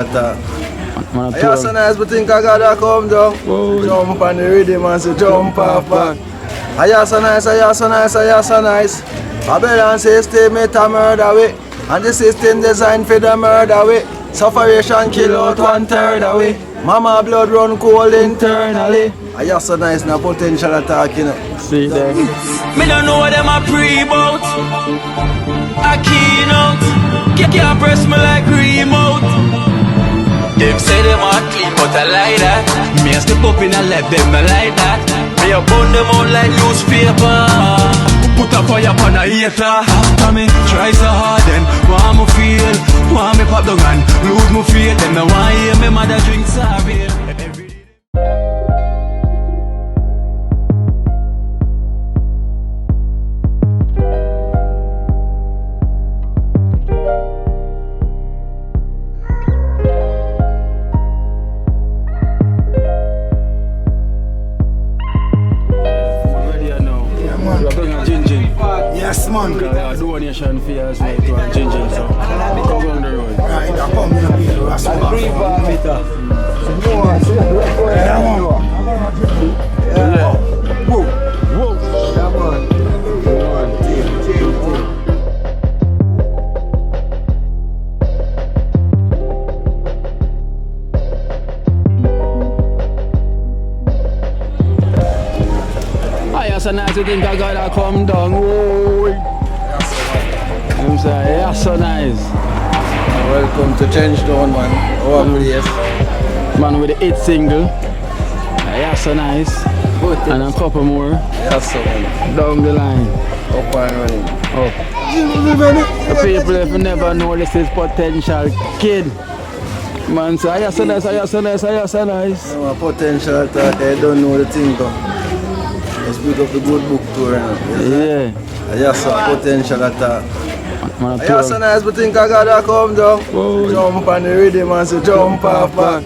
I hear so nice, but think I gotta come down. Jump on the rhythm and say jump off back. I hear so nice, I hear so nice, I hear so nice. Babylon system it a murder way, and the system designed for the murder way. Sufferation kill out 1/3 away. Mama blood run cold internally. I hear so nice, no potential attack, you know. See there. Me don't know what them a pre-bout. A keynote. Can't press me like remote. Them say them a clean, but I like that. Me a step up in a left, them I like that. Me a burn them out like newspaper. Put a fire upon a hater. After me try so hard, then want me feel, want me pop down and lose me feel. Then me want hear me mother drink sorry. Yes, man. I do a donation fee as well to a ginger, so come on the road. Right, I come in a bit. That's what So nice you think I gotta come down. Whoa. I'm saying, yeah, so nice. Welcome to Changetown, man. Our place. Man with the hit single. Yeah, so nice. And a couple more. Yes, sir. Down the line. Up and running. Up. The people if you never know this is Potential Kid. Man, so yeah, so nice, yeah, so nice, yeah, so nice. No, potential attack, I don't know the thing though. Let's pick up the good book tour now. Yeah. I hear some potential attack. Man, I hear so nice, but think I gotta come down. Jump on the rhythm and say jump off back.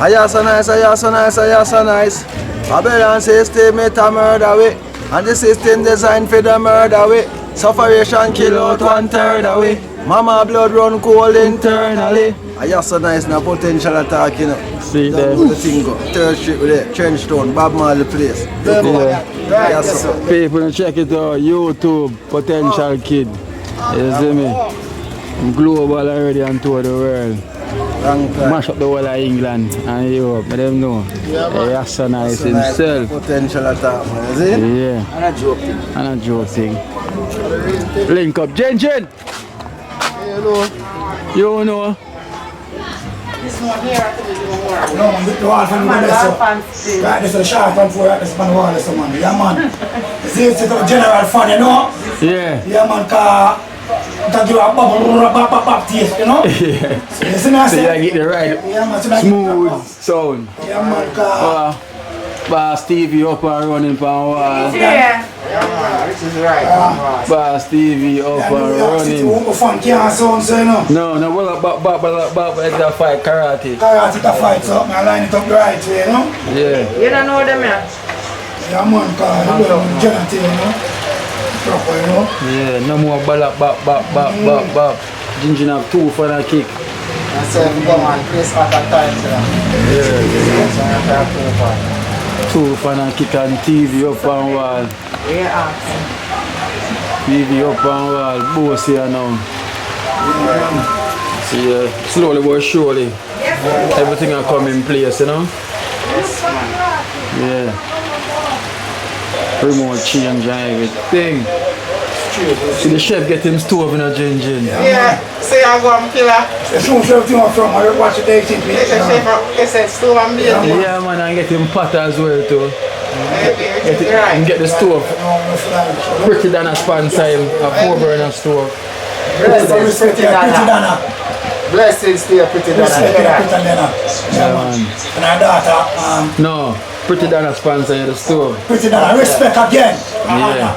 I hear so nice, I hear so nice, I hear so nice. Babylon system it a murder way, and the system designed for the murder way. Sufferation kill out 1/3 away. Mama blood run cold internally. I hear so nice, no potential attack, you know. See That's there. the thing go. Third Street with it, Changetown, Bob Marley place. Yeah. Yes, sir. People check it out, YouTube, Potential Kid. You see me? Global already and tour the world. Long time. Mash up the whole of England and Europe, let them know. Yeah, so nice So nice, himself. potential attack, man. You see? Yeah, And a joke thing. and a joke thing. Link up, Jen. Hello. You know. This one here, I think it's more. No, man, the wall from the so. Right, this is a sharp one for this man wall, this man. Yeah, man. See, it's a general fun, you know? Yeah. Yeah, man, can give a bubble taste, you know? Yeah. So, you see me, I So you say? get the right Yeah, man, so smooth sound. Yeah, man, Bar Stevie up and running for a while. Yeah. This is right. Bar Stevie up yeah, and New York City, running. who fun can't sound, so, you know? No, well, but it's a fight karate. Karate to fight, so I line it up the right way, you know? Yeah. You don't know them yet? Yeah, man, because you know, gentle, you know? Proper, you know? Yeah, no more bop. Ginger have 2 for a kick. I said, come on, place at a time, sir. Yeah. 2 for a kick and TV up on wall. Yeah. TV up on wall, both here now. See, slowly but surely, everything will come in place, you know? Yeah. Remote change and everything. See the chef get him stove in a ginger. Yeah. Say I go and kill her. The show everything I'm from, I watch the day, It's a chef. It's a stove and beer. Yeah, man, and get him pot as well, too. Maybe. And get the stove. Pretty than a sponsor him, a 4-burner stove. Respect your pretty Dana. Blessings to your pretty Respect your Dana. pretty Dana. Yeah, man. And our daughter, No, pretty than a sponsor you the stove. pretty Dana, respect again. Yeah.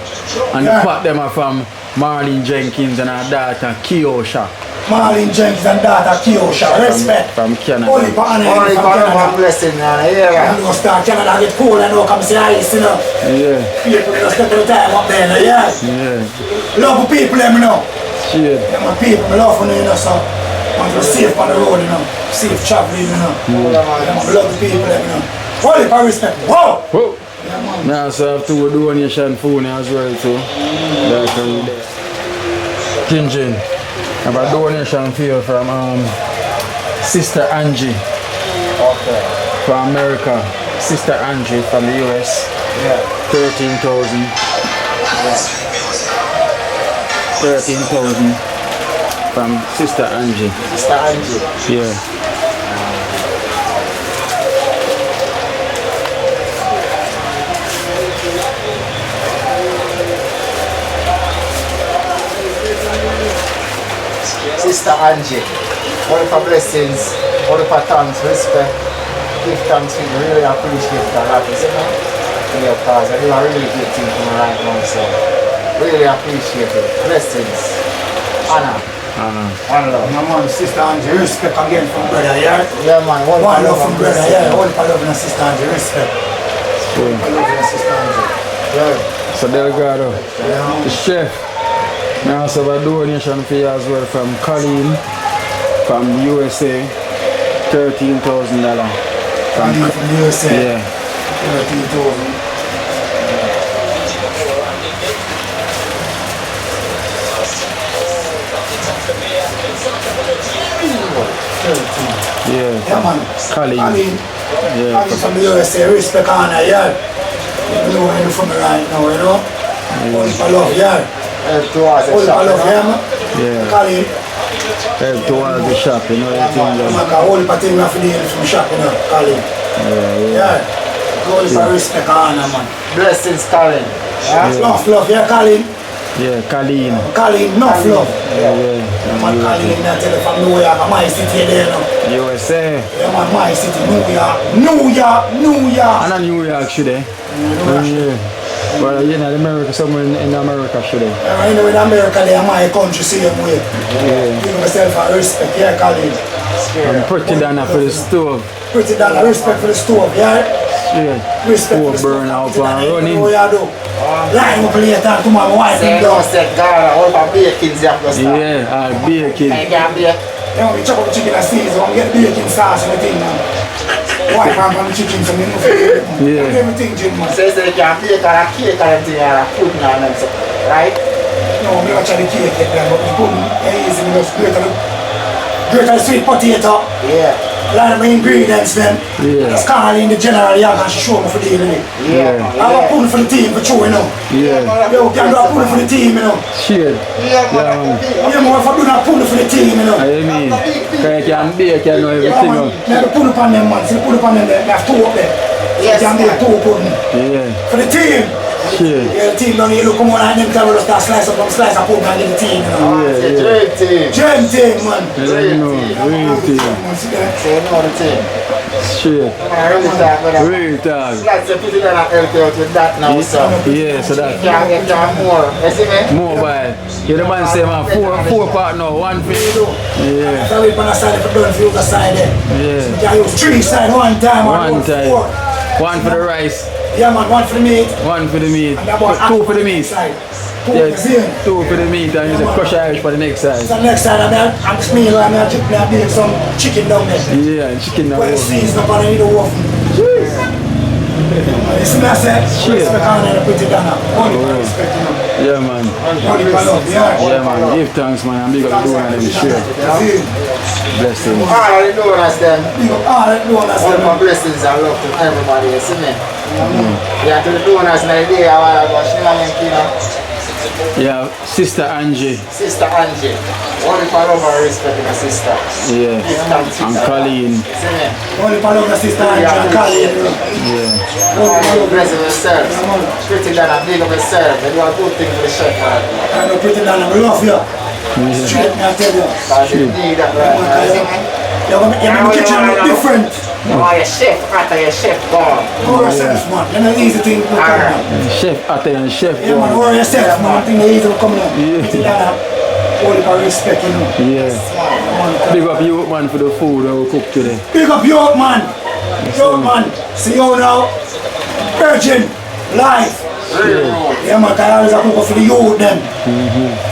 And the pot them are from Marlene Jenkins and her daughter Kiosha. Marlene Jenkins and daughter Kiosha, respect. From Canada. Only for honor Only from for one Canada. blessing, man. Yeah. You know, start Canada get cold and now come see ice, you know. Yeah, People just take the time up there, yeah. yeah. Love the people, them, you know. Shit. Yeah, my people, I love you, you know, so. Want to be safe on the road, you know. Safe traveling, you know. Love the people, you know. Holy for respect. Whoa! Whoa. Now, so I have to donation phone as well too. That's there. Kinjin. I have a donation for you from Sister Angie. Okay. From America. Sister Angie from the US. Yeah. 13,000. 13,000 from Sister Angie. Sister Angie. Yeah. Sister Angie, all for blessings, all for thanks, respect, give thanks, we really appreciate it a lot, you know? Yeah, because I do a really good thing for me right now, so really appreciate it. Blessings, honor, one love. No man, Sister Angie, respect again from brother, yeah? Yeah man, One love from brother, yeah? All for loving Sister Angie, respect. Sure. All for loving Sister Angie. Yeah. So Delgado, Yeah. the chef. Now also have a donation for you as well from Colleen from the USA. $13,000. From the USA. Yeah. 13,000. Yeah. Yeah man. Colleen. I mean from the USA, respect honor, yeah. You know where you're from right now, you know? Only for love, yeah. Towards the Only shop, for love, you know? yeah man. Yeah. Colleen. Help towards the shop, you know, everything. Man, only for things we have to deal from shop, you know, Colleen. Yeah. Only for respect honor, man. Blessings, Colin. Love, yeah, Colleen. Yeah, Colleen. Colleen, enough love. Yeah. Man, Colleen, I tell you from New York, my city there, you know. USA. Yeah, man, my city, New York. And a New York, should they? Yeah. Well, you know, America, somewhere in America, should they? You know, in America, they are my country, same way. Yeah. Give myself a respect, yeah, Colleen. I'm pretty down for the stove. Pretty down, respect for the stove, yeah? Yeah. Respect for the Stove burn out and running. What you do? Line up later to my wife Say and no, dog. say God, all for bakings you have to start. Yeah, bacon. I can't bake. You know, we chop up the chicken and season, we get bacon sauce and everything, man. Wife and from the chicken, so we move it. Yeah. Everything, Jim, man. Say you can't bake and a cake and everything and a pudding and them, so, right? No, we don't try to cake it, man, but we put easy, we just grate the sweet potato. Yeah. Line of ingredients, then. Yeah. Just call in the general, yeah, and she show me for dealing it. Yeah. I have a pudding for the team for chewing, you know. Yeah. Yo, can do a pudding for the team, you know. Shit. Yeah, man. You know, if I do that pudding for the team, you know. I mean, can you can bake, you know everything. Now the pudding upon them, man. See the pudding upon them, they have two up there. Yes, You can make two pudding. Yeah. For the team. Shit. Yeah, the team don't need to look come on and them tell us that slice up pudding and get the team, you know. It's a dream team. Dream team, man. Yeah, you know, real thing. See that? Say no the team. Shit. I really talk with that. Real talk. Like to put it on a help you out with that now, so. Yeah, so that You can more. You see me? mobile. Yeah, the man say, man, four partner, one for you. Yeah. So we on the side if you don't feel the side there. Yeah. You can use three side one time or One time. four. One for the rice, Yeah, man, one for the meat. one for the meat, And that one two for the meat. Side. Two Yeah, for the meat. two for the meat and use a crushed Irish for the next side. So next time I'm just me, I'm doing some chicken down there. Yeah, and chicken now. Well, it's seasoned up and I need to walk. You see me, I said, respect on and put it down. Only for respect, you know. Yeah, man. Only for love, yeah. Yeah, man. Give thanks, man. And big up the doing them share. See? Blessings. All the donors them. Big up all that donors, All my man. blessings and love to everybody, you see me? Yeah, to the donors in the day, I want to go Shinanenki, you know. Yeah, Sister Angie. Sister Angie. Only for love and respect in a sister. Yeah. Give thanks. And Colleen. See me? Only for love, the sister and Colleen, you know. Yeah. Only for love, Bless yourselves. Pretty down and big up yourself. They do a good thing for the chef, man. I know pretty down, I love you. Straight, me, I tell you. Because you need that, right? You see me? You make the kitchen look different. You are your chef after your chef gone. Worry yourself, man. You know, easy thing to come Alright. down. Chef Ate and Chef. Yeah, man, worry yourself, man. I think the easy will come down. Yeah. Pretty down, only for respect, you know. Yeah. Man, Big up you, man, for the food that we cook today. big up York, man. York, man. See you now. Virgin. life. Yeah, man, I always look for the youth them.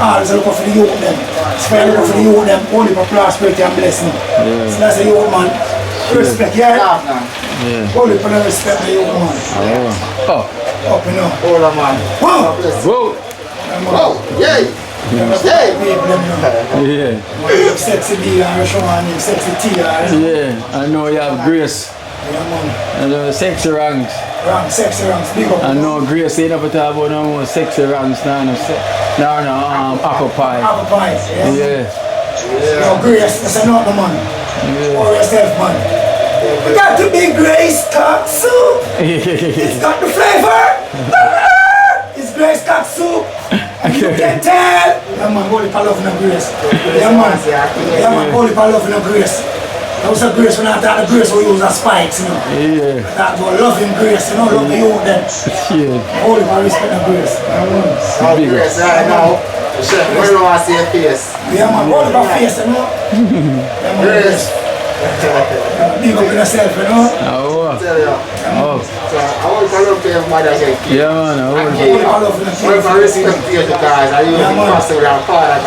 Always look for the youth them. Especially look for the youth them, only for prosperity and blessing. So that's a youth man. Respect, yeah? Only for the respect the youth man. Up, you know. Hold on, man. Whoa! Oh, yay! Yeah. Sexy D and Sean, sexy T. Yeah, I know you have Grace. Yeah, man. And sexy ranks. Sexy ranks, big up. I know Grace, you never talk about no more sexy ranks. No, apple pie. Apple pies, yeah. Yeah. No, Grace, that's another man. For yourself, man. You got to be Grace cock soup. It's got the flavor. It's Grace cock soup. And you can tell. Yeah, man, holy for love and Grace. Yeah, man. Yeah, man, holy for love and Grace. That was a Grace when I thought the Grace we use as spikes, you know. Yeah. I thought about loving Grace, you know, love the youth then. Yeah. Holy for respect and Grace. Oh, Grace, I know. Where do I see a face? Yeah, man, holy for face, you know. Yeah, man, Grace. Big up yourself, you know. Tell you. Oh. So, I want to love to your mother again. Yeah, man. What if I respect you guys? Are you possible with our father?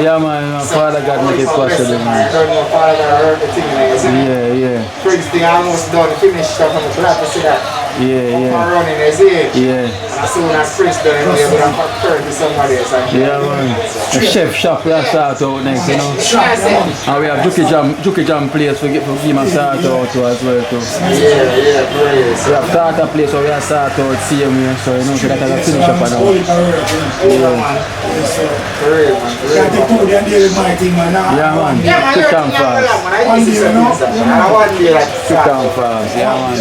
Yeah, man. My father got me this possible. I don't know, father got hurt the thing. Yeah. Prince thing almost done, finished up, I'm glad to see that. Yeah. I'm running as it. Yeah. And as soon as Prince done, I'm able to turn to somebody else. Yeah, man. The chef shop will start out next, you know. And we have Juki Jam place we give him a start out to as well too. Yeah, praise. We have starter place where we have start out same way, so you know so that has a finish up now. Yeah, man. Quick and fast. Quick and fast. Yeah, man.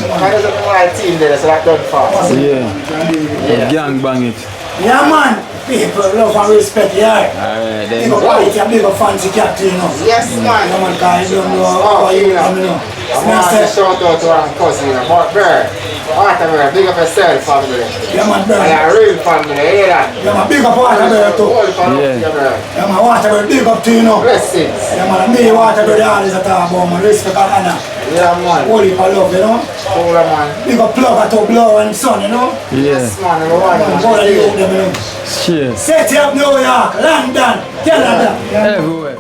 Yeah. Gang bang it. Yeah, man. People love and respect, yeah. Alright, Big then. up quality and big up fancy cat, you know. Yes, man. Yeah, man, because you don't know how you come, you know. I want to shout out to our cousin, Mark Bird. Arthur, big up yourself, family. Yeah, man, And brother. a real family, you hear that? Yeah, man, big up Waterbury too. Yeah, man, Waterbury, big up to you, know. Blessings. Yeah, man, me, Waterbury, all is a talk about, man. Respect and honor. Yeah, man. Holy for love, you know. Cool, man. Big up plug to blow and son, you know. Yeah. Yes, man. I want Man, to go to you, them, you know. Cheers. City of New York, London, Canada. Everywhere.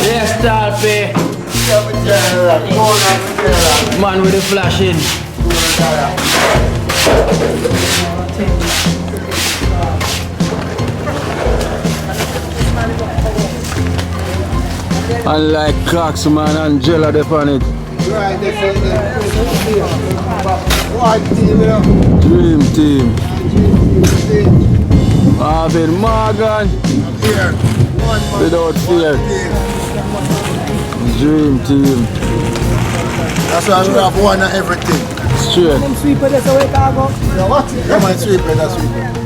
Yes, Talpy. Man with the flashing. Unlike Clarks, man, Angela they on it. Dream team. Marvin Morgan. Without fear. Dream team. That's why we have one and everything. Straight. Sweeper, that's how it go. What? Come on, sweeper, that's sweeper.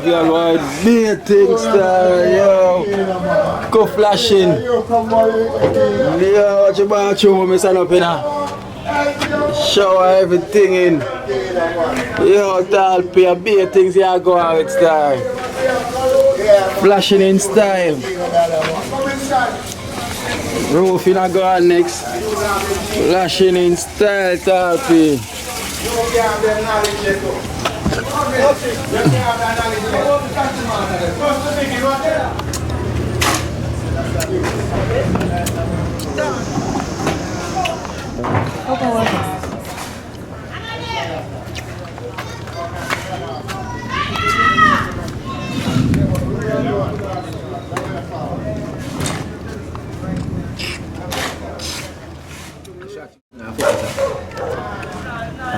We are going meeting star, yo. Go flashing. Yo, what you bathroom when me stand up in here? Shower everything in. Yo, Talpy, a big things you go out with star. Flashing in style. Roof in a go on next. Flashing in style, Talpy.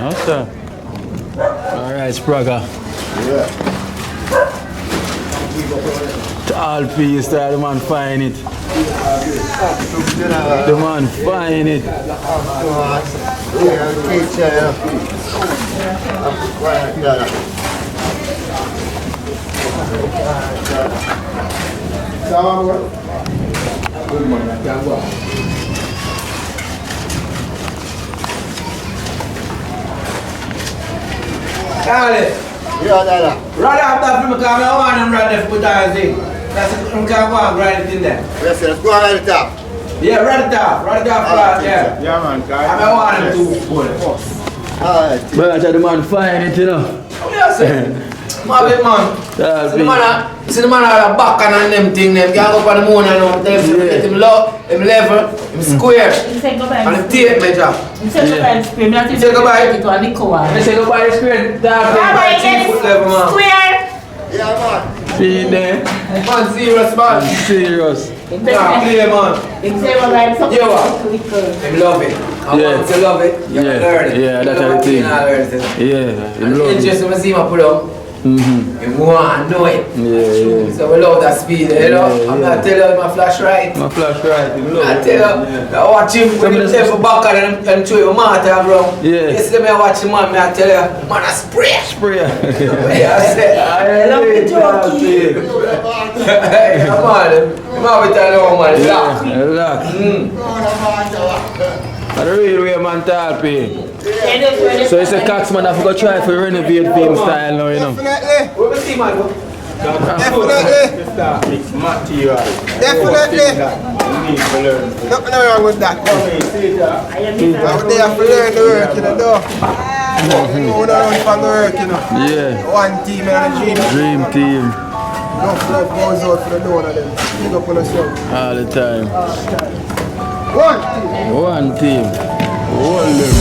Okay. Alright, Spragga. Yeah. All piece, the man find it. The man find it. Charlie, Yeah, Dada. run up that film because I want him run there for time thing. That's it, we can't go and grind it in there. Let's go on at the top. Yeah, run it off flat, yeah. Yeah, man. I want him to pull it. Alright. But the man find it, you know. Yes, sir. My big man. That's See the man have a back and them thing, them can go up on the moon and all them, get him low, him level, him square, He said go buy and him tape measure. He said go buy the spray. Me not He said go buy it. to a nickel one. They say go buy the screen, that Buy big, 3 foot level, man. square. Yeah, man. feed there. Man, serious, man. Serious. Nah, play, man. He said go buy something Yeah, what? nickel. Him love it. And Yeah. once you love it, you Yeah. learn it. Yeah, that's You how love it is. you not learn it. Yeah, And you love it's it. just when I see him put up, Mm-hmm. you want to know it. Yeah, yeah. So we love that speed, you know. Yeah, I'm yeah. not telling you my flash right. My flash right, you love I it. tell you, I watch him when he take for back and show you matter, bro. Yeah. Yesterday I watch him, man, I tell you, man, I spray. Spray. Yeah, I said, I love the jockey. Hey, come on, man, we tell you, man, lock. Relax. The real way, man, Talpi. So it's a Coxman, I forgot try to renovate film style now, you know. Definitely. What we see, man? Definitely. Definitely. Nothing wrong with that. But they have to learn the work, you know, though. We don't run from the work, you know. Yeah. One team and a dream. Dream team. Enough love goes out for the donor them. Big up on yourself. All the time. One team. One team. All them.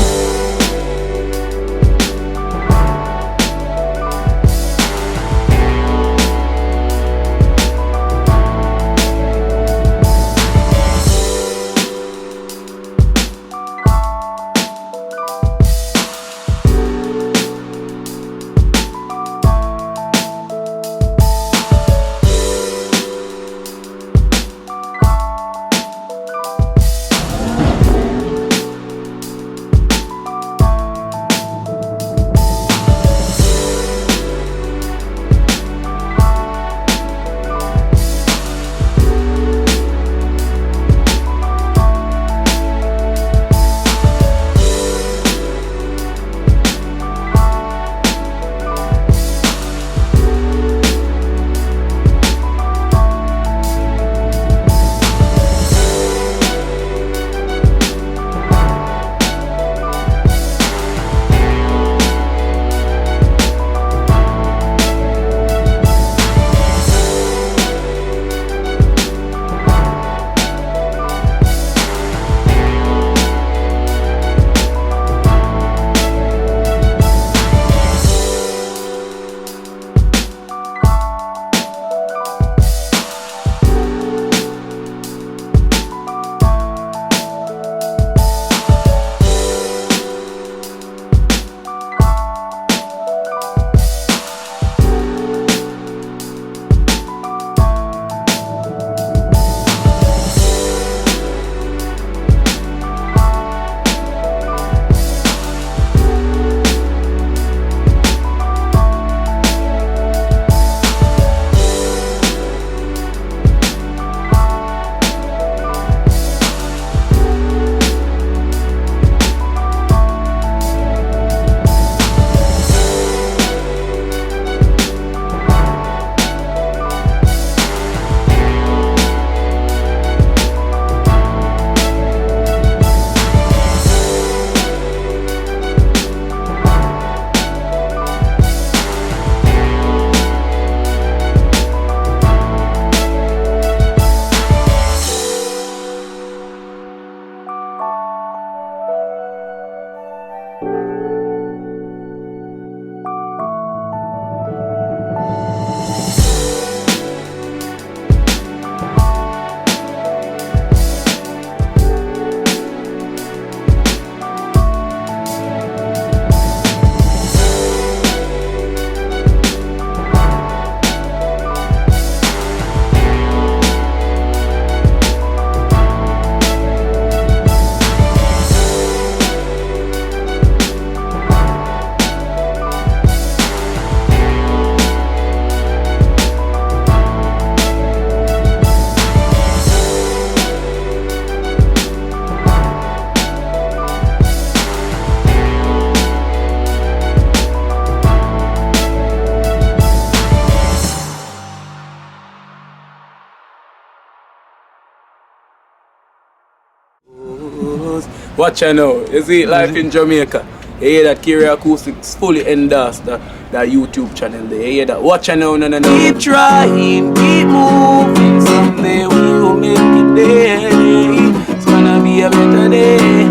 Watch out now. You see Life in Jamaica. You hear that Kerry Acoustics fully endorsed that YouTube channel there. You hear that? Watch out now, no. Keep trying, keep moving. Someday we will make it there. It's gonna be a better day.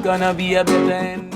Gonna be a better end.